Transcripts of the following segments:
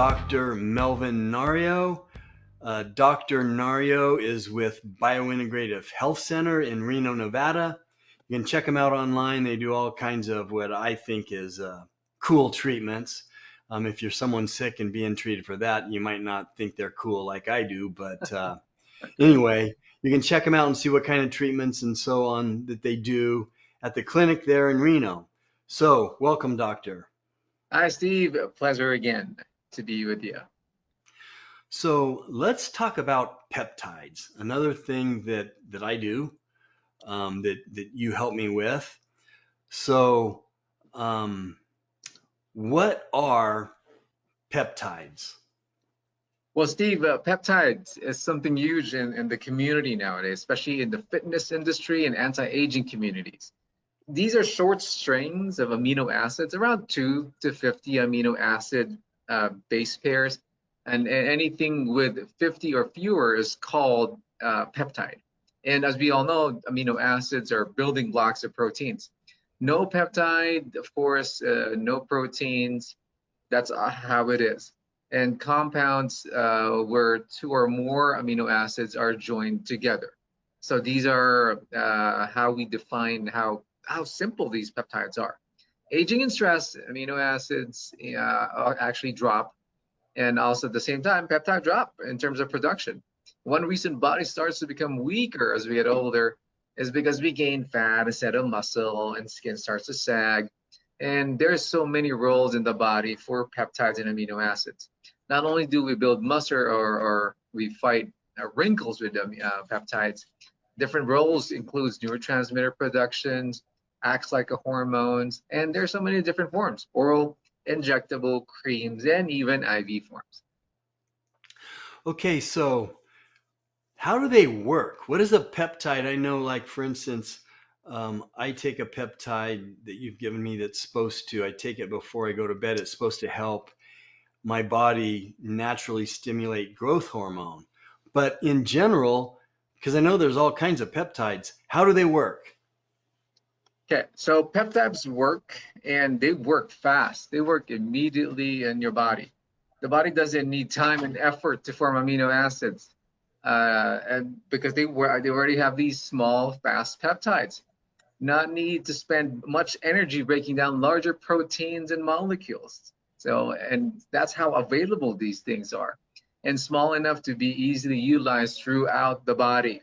Dr. Melvin Nario. Dr. Nario is with Biointegrative Health Center in Reno, Nevada. You can check them out online. They do all kinds of what I think is cool treatments. If you're someone sick and being treated for that, you might not think they're cool like I do. But anyway, you can check them out and see what kind of treatments and so on that they do at the clinic there in Reno. So, welcome, doctor. Hi, Steve. A pleasure again to be with you. So let's talk about peptides. Another thing that I do, that you help me with. So, um, what are peptides? Well, Steve, peptides is something huge in the community nowadays, especially in the fitness industry and anti-aging communities. These are short strings of amino acids, around 2 to 50 amino acid base pairs, and anything with 50 or fewer is called peptide. And as we all know, amino acids are building blocks of proteins. No peptide, of course, no proteins. That's how it is. And compounds where two or more amino acids are joined together. So these are how we define how simple these peptides are. Aging and stress, amino acids actually drop, and also at the same time, peptide drop in terms of production. One reason body starts to become weaker as we get older is because we gain fat instead of muscle, and skin starts to sag. And there's so many roles in the body for peptides and amino acids. Not only do we build muscle or we fight wrinkles with peptides, different roles includes neurotransmitter productions, acts like a hormones, and there's so many different forms: oral, injectable, creams, and even IV forms. Okay, so how do they work? What is a peptide? I know, like for instance, I take a peptide that you've given me that's supposed to. I take it before I go to bed. It's supposed to help my body naturally stimulate growth hormone. But in general, because I know there's all kinds of peptides, how do they work? Okay, so peptides work and they work fast. They work immediately in your body. The body doesn't need time and effort to form amino acids, and because they already have these small, fast peptides. Not need to spend much energy breaking down larger proteins and molecules. So, and that's how available these things are, and small enough to be easily utilized throughout the body.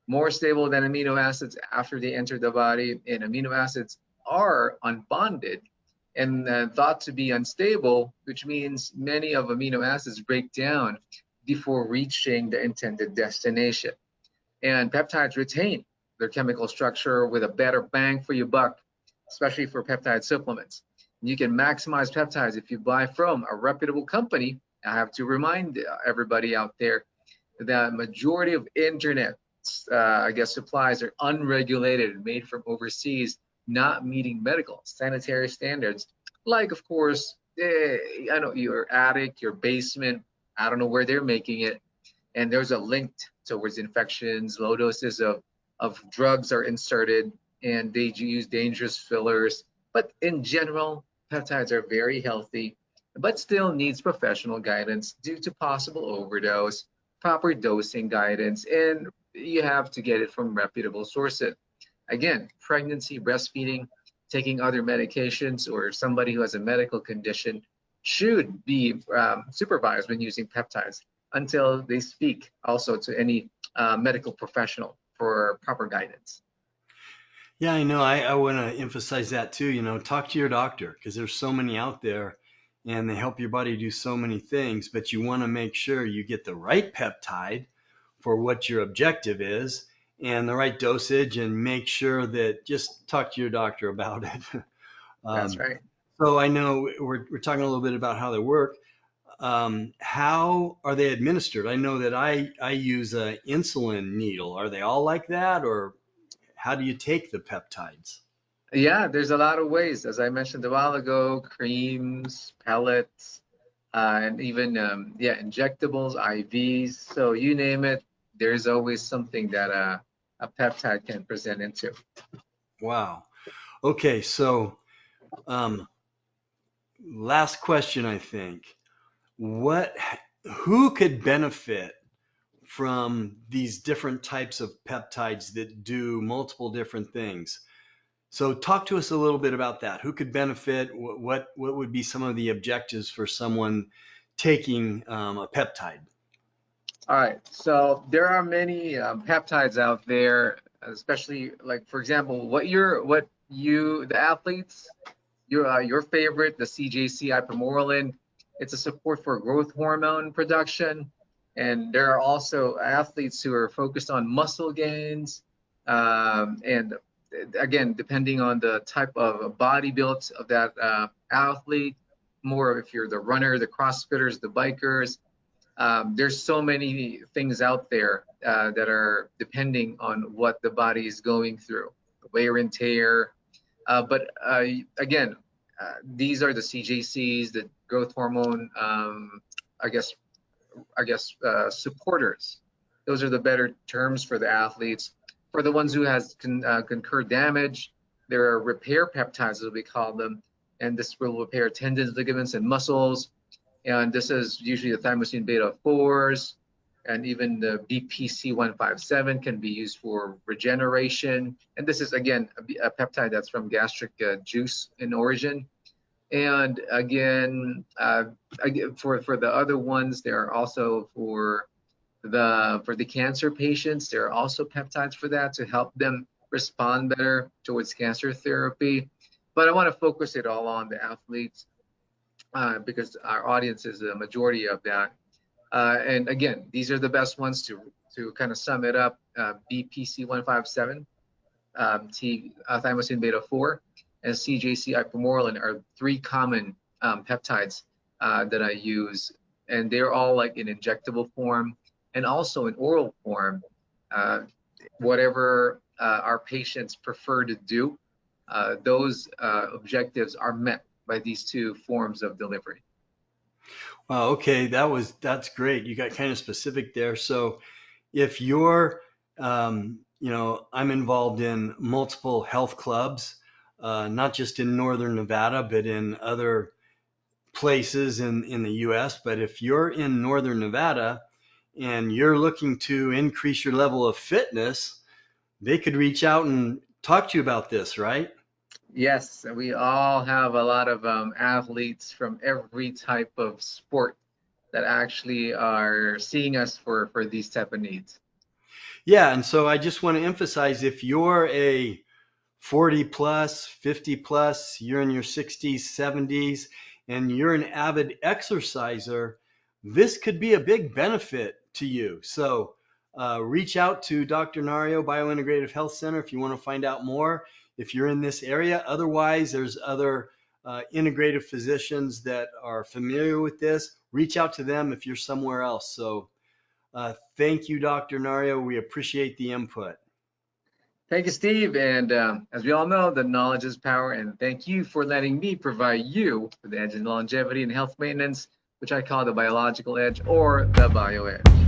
More stable than amino acids after they enter the body, and amino acids are unbonded and thought to be unstable, which means many of amino acids break down before reaching the intended destination. And peptides retain their chemical structure with a better bang for your buck, especially for peptide supplements. You can maximize peptides if you buy from a reputable company. I have to remind everybody out there that majority of internet, I guess, supplies are unregulated, made from overseas, not meeting medical sanitary standards. Like, of course, I know your attic, your basement. I don't know where they're making it, and there's a link towards infections. Low doses of drugs are inserted, and they use dangerous fillers. But in general, peptides are very healthy, but still needs professional guidance due to possible overdose, proper dosing guidance, and you have to get it from reputable sources. Again, pregnancy, breastfeeding, taking other medications, or somebody who has a medical condition should be supervised when using peptides until they speak also to any medical professional for proper guidance. Yeah, I know. I want to emphasize that too. Talk to your doctor because there's so many out there and they help your body do so many things, but you want to make sure you get the right peptide for what your objective is and the right dosage and make sure that just talk to your doctor about it. That's um, right. so I know we're talking a little bit about how they work. How are they administered? I know that I use a insulin needle. Are they all like that, or how do you take the peptides? Yeah, there's a lot of ways, as I mentioned a while ago: creams, pellets, and even yeah, injectables, IVs. So you name it, there's always something that a peptide can present into. Wow. Okay, so um, last question, I think. what, who could benefit from these different types of peptides that do multiple different things? So talk to us a little bit about that. Who could benefit? What would be some of the objectives for someone taking a peptide? All right, so there are many peptides out there, especially like for example, the athletes, your favorite, the CJC ipamorelin. It's a support for growth hormone production, and there are also athletes who are focused on muscle gains, and again, depending on the type of body built of that athlete, more if you're the runner, the crossfitters, the bikers. There's so many things out there that are depending on what the body is going through, wear and tear. But again, these are the CJCs, the growth hormone, I guess, supporters. Those are the better terms for the athletes. For the ones who has concurred damage, there are repair peptides, as we call them, and this will repair tendons, ligaments, and muscles. And this is usually the thymosin beta 4s, and even the BPC157 can be used for regeneration. And this is, again, a peptide that's from gastric juice in origin. And again, for the other ones, there are also for the cancer patients, there are also peptides for that to help them respond better towards cancer therapy. But I want to focus it all on the athletes because our audience is a majority of that. And again, these are the best ones to kind of sum it up. BPC157, thymosin beta 4, and CJC ipamorelin are three common peptides that I use, and they're all like in injectable form and also in oral form. Whatever our patients prefer to do, those objectives are met by these two forms of delivery. Wow, okay, that's great. You got kind of specific there. So if you're, I'm involved in multiple health clubs, not just in Northern Nevada, but in other places in the US. But if you're in Northern Nevada and you're looking to increase your level of fitness, they could reach out and talk to you about this, right? Yes, we all have a lot of athletes from every type of sport that actually are seeing us for these type of needs. Yeah, and so I just want to emphasize if you're a 40 plus, 50 plus, you're in your 60s, 70s, and you're an avid exerciser, this could be a big benefit to you. So reach out to Dr. Nario Biointegrative Health Center if you want to find out more if you're in this area. Otherwise, there's other integrative physicians that are familiar with this. Reach out to them if you're somewhere else. So thank you, Dr. Nario. We appreciate the input. Thank you, Steve. And as we all know, the knowledge is power. And thank you for letting me provide you with the edge in longevity and health maintenance, which I call the biological edge or the bio edge.